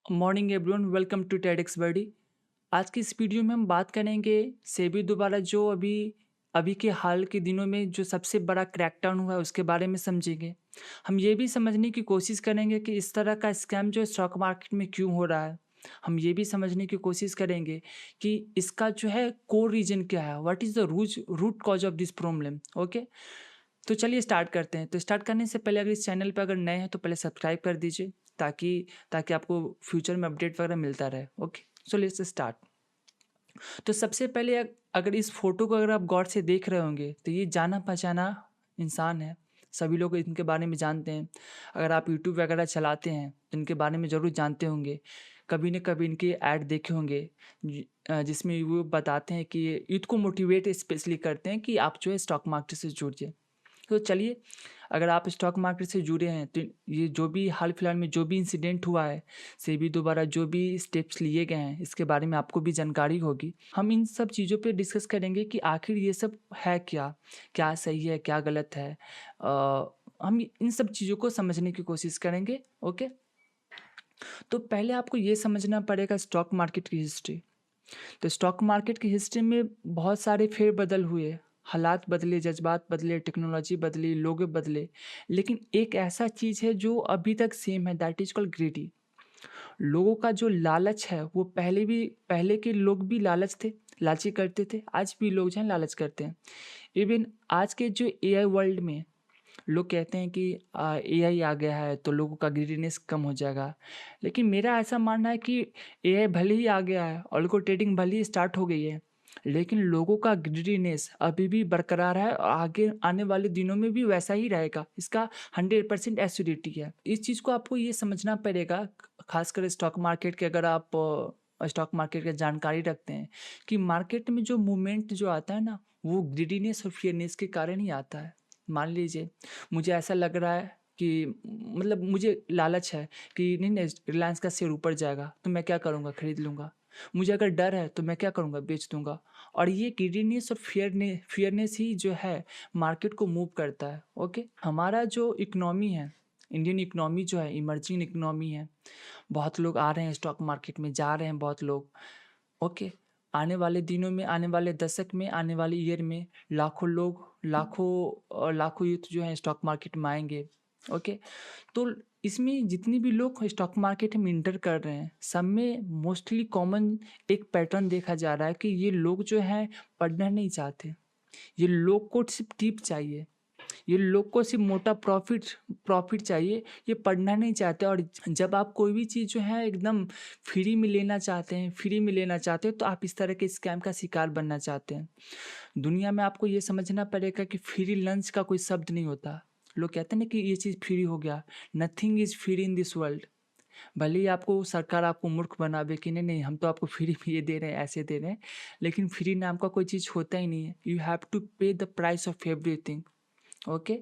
Morning everyone, welcome to TEDx Birdy. आज की इस वीडियो में हम बात करेंगे सेबी दोबारा जो अभी अभी के हाल के दिनों में जो सबसे बड़ा क्रैकडाउन हुआ है उसके बारे में समझेंगे। हम ये भी समझने की कोशिश करेंगे कि इस तरह का स्कैम जो स्टॉक मार्केट में क्यों हो रहा है। हम ये भी समझने की कोशिश करेंगे कि इसका जो है कोर रीजन क्या है, what is the root cause of this problem. Okay, तो चलिए स्टार्ट करते हैं। तो स्टार्ट करने से पहले अगर इस चैनल पर अगर नए हैं तो पहले सब्सक्राइब कर दीजिए ताकि ताकि आपको फ्यूचर में अपडेट वगैरह मिलता रहे। Okay, so let's start. तो सबसे पहले अगर इस फोटो को अगर आप गौर से देख रहे होंगे तो ये जाना पहचाना इंसान है। सभी लोग इनके बारे में जानते हैं। अगर आप यूट्यूब वगैरह चलाते हैं तो इनके बारे में ज़रूर जानते होंगे। कभी न कभी इनके ऐड देखे होंगे जिसमें वो बताते हैं कि ये यूथ को मोटिवेट स्पेशली करते हैं कि आप जो है स्टॉक मार्केट से जुड़िए। तो चलिए, अगर आप स्टॉक मार्केट से जुड़े हैं तो ये जो भी हाल फिलहाल में जो भी इंसिडेंट हुआ है, सेबी द्वारा जो भी स्टेप्स लिए गए हैं, इसके बारे में आपको भी जानकारी होगी। हम इन सब चीज़ों पे डिस्कस करेंगे कि आखिर ये सब है क्या, क्या सही है, क्या गलत है। हम इन सब चीज़ों को समझने की कोशिश करेंगे। ओके, तो पहले आपको ये समझना पड़ेगा स्टॉक मार्केट की हिस्ट्री। तो स्टॉक मार्केट की हिस्ट्री में बहुत सारे फेरबदल हुए, हालात बदले, जज्बात बदले, टेक्नोलॉजी बदली, लोग बदले, लेकिन एक ऐसा चीज़ है जो अभी तक सेम है, दैट इज कॉल्ड ग्रीडी। लोगों का जो लालच है वो पहले के लोग भी लालच थे, लालची करते थे, आज भी लोग जो हैं लालच करते हैं। इवन आज के जो एआई वर्ल्ड में लोग कहते हैं कि एआई आ गया है तो लोगों का ग्रीडीनेस कम हो जाएगा, लेकिन मेरा ऐसा मानना है कि एआई भले ही आ गया है, ऑल्गो ट्रेडिंग भले ही स्टार्ट हो गई है, लेकिन लोगों का ग्रीडीनेस अभी भी बरकरार है और आगे आने वाले दिनों में भी वैसा ही रहेगा। इसका 100% एसिडिटी है। इस चीज़ को आपको ये समझना पड़ेगा, खासकर स्टॉक मार्केट के, अगर आप स्टॉक मार्केट की जानकारी रखते हैं कि मार्केट में जो मूवमेंट जो आता है ना, वो ग्रीडीनेस और फियरनेस के कारण ही आता है। मान लीजिए मुझे ऐसा लग रहा है कि मतलब मुझे लालच है कि नहीं नहीं रिलायंस का शेयर ऊपर जाएगा तो मैं क्या करूँगा, खरीद लूँगा। मुझे अगर डर है तो मैं क्या करूँगा, बेच दूँगा। और ये ग्रीडीनेस और फियरनेस ही जो है मार्केट को मूव करता है। ओके, हमारा जो इकोनॉमी है, इंडियन इकोनॉमी जो है इमर्जिंग इकोनॉमी है। बहुत लोग आ रहे हैं स्टॉक मार्केट में, जा रहे हैं बहुत लोग। ओके, आने वाले दिनों में, आने वाले दशक में, आने वाले ईयर में लाखों लोग, लाखों यूथ जो है स्टॉक मार्केट में आएंगे। ओके, तो इसमें जितनी भी लोग स्टॉक मार्केट में इंटर कर रहे हैं, सब में मोस्टली कॉमन एक पैटर्न देखा जा रहा है कि ये लोग जो हैं पढ़ना नहीं चाहते। ये लोग को सिर्फ टिप चाहिए, ये लोग को सिर्फ मोटा प्रॉफिट प्रॉफिट चाहिए। ये पढ़ना नहीं चाहते। और जब आप कोई भी चीज़ जो है एकदम फ्री में लेना चाहते हैं, तो आप इस तरह के स्कैम का शिकार बनना चाहते हैं। दुनिया में आपको ये समझना पड़ेगा कि फ्री लंच का कोई शब्द नहीं होता। लोग कहते हैं ना कि ये चीज़ फ्री हो गया। Nothing is free in this world. भले ही आपको सरकार आपको मूर्ख बनावे कि नहीं नहीं हम तो आपको फ्री में ये दे रहे हैं, ऐसे दे रहे हैं, लेकिन फ्री नाम का कोई चीज़ होता ही नहीं है। यू हैव टू पे the price of everything. Okay,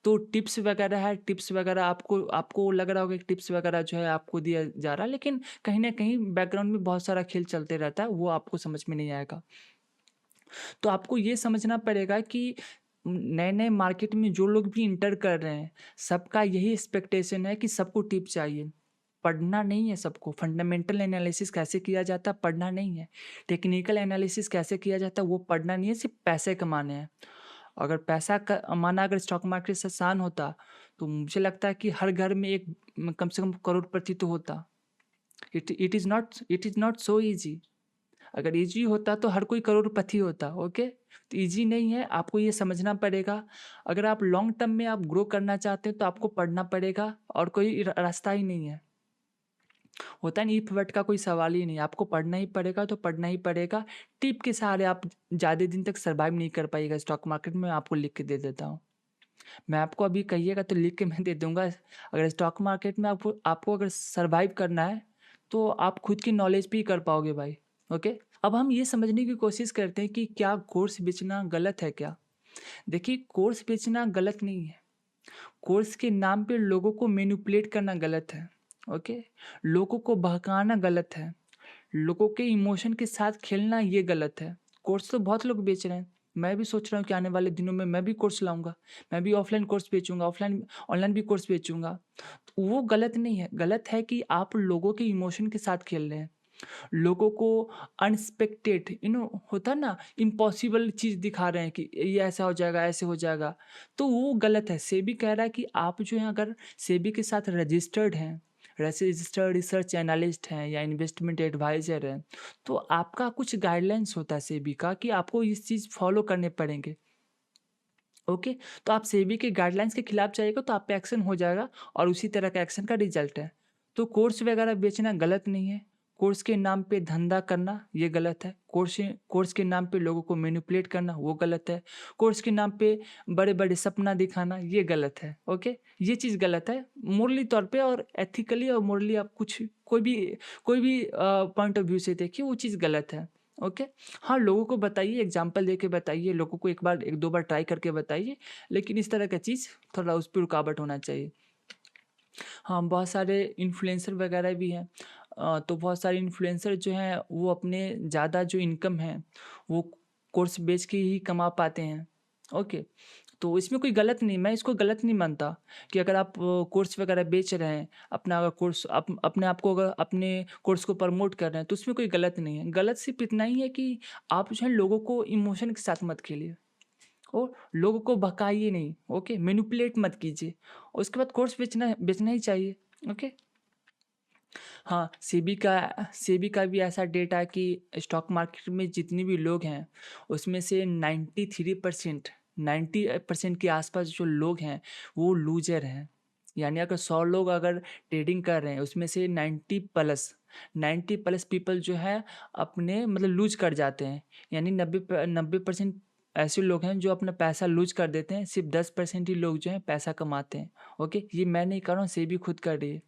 तो टिप्स वगैरह है, टिप्स वगैरह आपको आपको लग रहा होगा कि टिप्स वगैरह जो है आपको दिया जा रहा है, लेकिन कहीं ना कहीं बैकग्राउंड में बहुत सारा खेल चलते रहता है, वो आपको समझ में नहीं आएगा। तो आपको ये समझना पड़ेगा कि नए नए मार्केट में जो लोग भी इंटर कर रहे हैं, सबका यही एक्सपेक्टेशन है कि सबको टिप चाहिए। पढ़ना नहीं है सबको। फंडामेंटल एनालिसिस कैसे किया जाता है, पढ़ना नहीं है। टेक्निकल एनालिसिस कैसे किया जाता है, वो पढ़ना नहीं है, सिर्फ पैसे कमाने हैं। अगर पैसा कमाना अगर स्टॉक मार्केट से आसान होता तो मुझे लगता है कि हर घर में एक कम से कम करोड़पति तो होता। It is not so easy. अगर ईजी होता तो हर कोई करोड़पति होता। ओके, तो ईजी नहीं है, आपको ये समझना पड़ेगा। अगर आप लॉन्ग टर्म में आप ग्रो करना चाहते हैं तो आपको पढ़ना पड़ेगा और कोई रास्ता ही नहीं है। होता है नहीं, इफ बट का कोई सवाल ही नहीं, आपको पढ़ना ही पड़ेगा तो पढ़ना ही पड़ेगा। टिप के सहारे आप ज़्यादा दिन तक सर्वाइव नहीं कर पाइएगा स्टॉक मार्केट में। आपको लिख के दे देता हूँ, मैं आपको अभी कहिएगा तो लिख के मैं दे दूंगा। अगर स्टॉक मार्केट में आपको आपको अगर सर्वाइव करना है तो आप खुद की नॉलेज पे ही कर पाओगे भाई। ओके, अब हम ये समझने की कोशिश करते हैं कि क्या कोर्स बेचना गलत है क्या। देखिए, कोर्स बेचना गलत नहीं है। कोर्स के नाम पे लोगों को मैनिपुलेट करना गलत है। ओके, लोगों को बहकाना गलत है, लोगों के इमोशन के साथ खेलना ये गलत है। कोर्स तो बहुत लोग बेच रहे हैं। मैं भी सोच रहा हूँ कि आने वाले दिनों में मैं भी कोर्स लाऊंगा। मैं भी ऑफलाइन कोर्स बेचूंगा, ऑफलाइन ऑनलाइन भी कोर्स बेचूंगा। वो गलत नहीं है, गलत है कि आप लोगों के इमोशन के साथ खेल रहे हैं। लोगों को अनएक्सपेक्टेड होता है ना, इम्पॉसिबल चीज़ दिखा रहे हैं कि ये ऐसा हो जाएगा, ऐसे हो जाएगा, तो वो गलत है। सेबी कह रहा है कि आप जो है अगर सेबी के साथ रजिस्टर्ड हैं, रजिस्टर्ड रिसर्च एनालिस्ट हैं या इन्वेस्टमेंट एडवाइज़र हैं, तो आपका कुछ गाइडलाइंस होता है सेबी का कि आपको इस चीज़ फॉलो करने पड़ेंगे। ओके, तो आप सेबी के गाइडलाइंस के खिलाफ जाइएगा तो आप पे एक्शन हो जाएगा और उसी तरह का एक्शन का रिजल्ट है। तो कोर्स वगैरह बेचना गलत नहीं है। कोर्स के नाम पे धंधा करना ये गलत है। कोर्स के नाम पे लोगों को मैनिपुलेट करना वो गलत है। कोर्स के नाम पे बड़े बड़े सपना दिखाना ये गलत है। ओके, ये चीज़ गलत है मोरली तौर पे, और एथिकली और मोरली आप कुछ कोई भी पॉइंट ऑफ व्यू से देखिए वो चीज़ गलत है। ओके, हाँ, लोगों को बताइए, एग्जाम्पल देके बताइए, लोगों को एक बार 1-2 बार ट्राई करके बताइए, लेकिन इस तरह का चीज़ थोड़ा उस पे रुकावट होना चाहिए। हाँ, बहुत सारे इन्फ्लुएंसर वगैरह भी हैं। तो बहुत सारे इन्फ्लुएंसर जो हैं वो अपने ज़्यादा जो इनकम है वो कोर्स बेच के ही कमा पाते हैं। ओके, तो इसमें कोई गलत नहीं, मैं इसको गलत नहीं मानता कि अगर आप कोर्स वगैरह बेच रहे हैं, अपना अगर कोर्स अपने आप को अगर अपने कोर्स को प्रमोट कर रहे हैं तो उसमें कोई गलत नहीं है। गलत सिर्फ इतना ही है कि आप जो है लोगों को इमोशन के साथ मत खेलिए और लोगों को बहकाइए नहीं। ओके, मैनिपुलेट मत कीजिए। उसके बाद कोर्स बेचना बेचना ही चाहिए। ओके, हाँ, सेबी का भी ऐसा डेटा है कि स्टॉक मार्केट में जितने भी लोग हैं, उसमें से 90% के आसपास जो लोग हैं, वो लूज़र हैं। यानी अगर 100 लोग अगर ट्रेडिंग कर रहे हैं, उसमें से 90 प्लस पीपल जो है अपने मतलब लूज़ कर जाते हैं। यानी 90% ऐसे लोग हैं जो अपना पैसा लूज़ कर देते हैं, सिर्फ 10% ही लोग जो हैं पैसा कमाते हैं। ओके, ये मैं नहीं कर रहा हूँ, सेबी खुद कर रही है।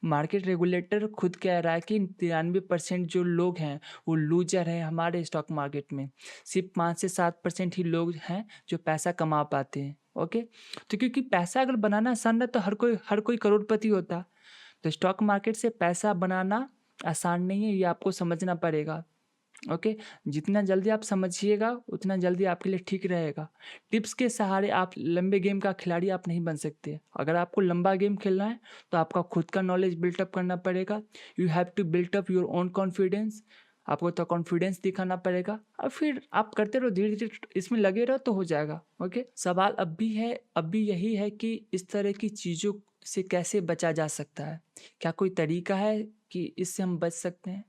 मार्केट रेगुलेटर खुद कह रहा है कि 93% जो लोग हैं वो लूजर हैं हमारे स्टॉक मार्केट में। सिर्फ 5 से 7% ही लोग हैं जो पैसा कमा पाते हैं। ओके, तो क्योंकि पैसा अगर बनाना आसान है तो हर कोई करोड़पति होता। तो स्टॉक मार्केट से पैसा बनाना आसान नहीं है, ये आपको समझना पड़ेगा। ओके, जितना जल्दी आप समझिएगा उतना जल्दी आपके लिए ठीक रहेगा। टिप्स के सहारे आप लंबे गेम का खिलाड़ी आप नहीं बन सकते। अगर आपको लंबा गेम खेलना है तो आपका खुद का नॉलेज बिल्टअप करना पड़ेगा। You have to built up your own confidence. आपको तो कॉन्फिडेंस दिखाना पड़ेगा और फिर आप करते रहो, धीरे धीरे इसमें लगे रहो तो हो जाएगा। ओके, सवाल अब भी यही है कि इस तरह की चीज़ों से कैसे बचा जा सकता है। क्या कोई तरीका है कि इससे हम बच सकते हैं?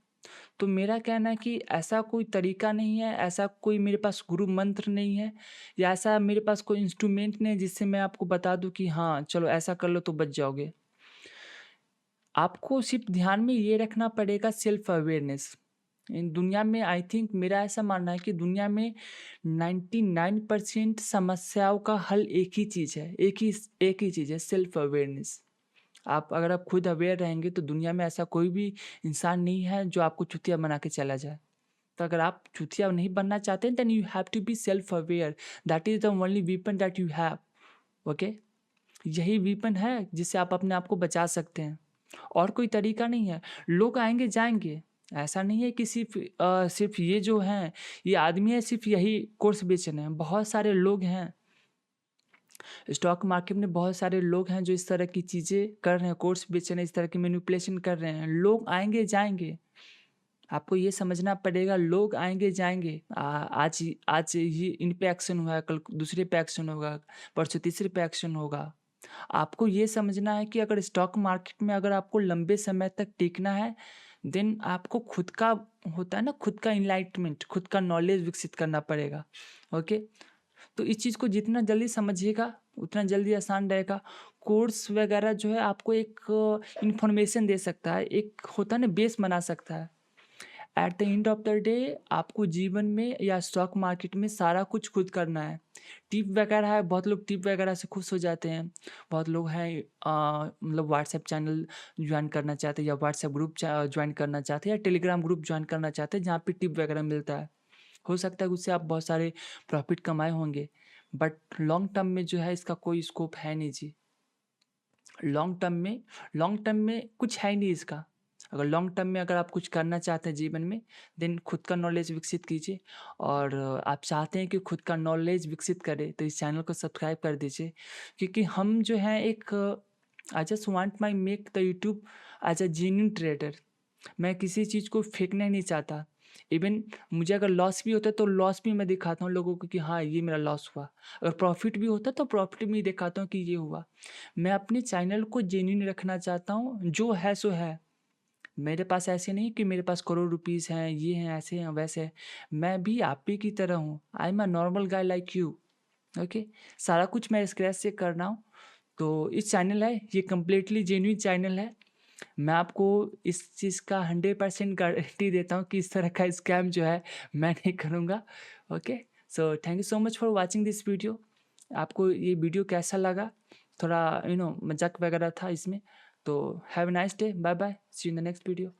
तो मेरा कहना है कि ऐसा कोई तरीका नहीं है, ऐसा कोई मेरे पास गुरु मंत्र नहीं है या ऐसा मेरे पास कोई इंस्ट्रूमेंट नहीं है जिससे मैं आपको बता दूं कि हाँ चलो ऐसा कर लो तो बच जाओगे। आपको सिर्फ ध्यान में ये रखना पड़ेगा सेल्फ अवेयरनेस। इन दुनिया में आई थिंक मेरा ऐसा मानना है कि दुनिया में 99% समस्याओं का हल एक ही चीज़ है, एक ही चीज़ है, सेल्फ अवेयरनेस। आप खुद अवेयर रहेंगे तो दुनिया में ऐसा कोई भी इंसान नहीं है जो आपको चुतिया बना के चला जाए। तो अगर आप चुतिया नहीं बनना चाहते हैं then you have to be self aware. That is the only weapon that you have. Okay, यही वीपन है जिससे आप अपने आप को बचा सकते हैं, और कोई तरीका नहीं है। लोग आएंगे जाएंगे, ऐसा नहीं है कि सिर्फ ये जो हैं ये आदमी है सिर्फ यही कोर्स बेच रहे हैं। बहुत सारे लोग हैं स्टॉक मार्केट में, बहुत सारे लोग हैं जो इस तरह की चीज़ें कर रहे हैं, कोर्स बेच रहे हैं, इस तरह की मैनिपुलेशन कर रहे हैं। लोग आएंगे जाएंगे, आपको ये समझना पड़ेगा। लोग आएंगे जाएंगे। आज ही इन पे एक्शन हुआ है, कल दूसरे पे एक्शन होगा, परसों तीसरे पे एक्शन होगा। आपको ये समझना है कि अगर स्टॉक मार्केट में अगर आपको लंबे समय तक टिकना है देन आपको खुद का होता है ना, खुद का इनलाइटमेंट, खुद का नॉलेज विकसित करना पड़ेगा। ओके, तो इस चीज़ को जितना जल्दी समझिएगा उतना जल्दी आसान रहेगा। कोर्स वगैरह जो है आपको एक इंफॉर्मेशन दे सकता है, एक होता है ना बेस बना सकता है। At the end of the day आपको जीवन में या स्टॉक मार्केट में सारा कुछ खुद करना है। टिप वगैरह है, बहुत लोग टिप वगैरह से खुश हो जाते हैं। बहुत लोग हैं मतलब व्हाट्सएप चैनल ज्वाइन करना चाहते हैं या व्हाट्सएप ग्रुप ज्वाइन करना चाहते हैं या टेलीग्राम ग्रुप ज्वाइन करना चाहते हैं जहाँ पे टिप वगैरह मिलता है। हो सकता है कि उससे आप बहुत सारे प्रॉफिट कमाए होंगे, बट लॉन्ग टर्म में जो है इसका कोई स्कोप है नहीं जी। लॉन्ग टर्म में कुछ है ही नहीं इसका। अगर लॉन्ग टर्म में अगर आप कुछ करना चाहते हैं जीवन में देन खुद का नॉलेज विकसित कीजिए। और आप चाहते हैं कि खुद का नॉलेज विकसित करें तो इस चैनल को सब्सक्राइब कर दीजिए, क्योंकि हम जो है एक I just want my make the YouTube as a genuine trader. मैं किसी चीज़ को फेंकना नहीं चाहता। इवन मुझे अगर लॉस भी होता है तो लॉस भी मैं दिखाता हूँ लोगों को कि हाँ, ये मेरा लॉस हुआ। अगर प्रॉफ़िट भी होता है तो प्रॉफ़िट भी दिखाता हूँ कि ये हुआ। मैं अपने चैनल को जेन्युइन रखना चाहता हूँ, जो है सो है। मेरे पास ऐसे नहीं कि मेरे पास करोड़ रुपीज़ हैं, ये हैं, ऐसे हैं, वैसे हैं। मैं भी आप ही की तरह हूँ। I am a normal guy like you. Okay? सारा कुछ मैं स्क्रैच से कर रहा हूँ। तो इस चैनल है, ये कंप्लीटली जेन्युइन चैनल है। मैं आपको इस चीज़ का 100% गारंटी देता हूँ कि इस तरह का स्कैम जो है मैं नहीं करूँगा। Okay? So thank you so much for watching this video. आपको ये वीडियो कैसा लगा? थोड़ा मज़ाक वगैरह था इसमें। तो have a nice day. Bye bye. See you in the next video.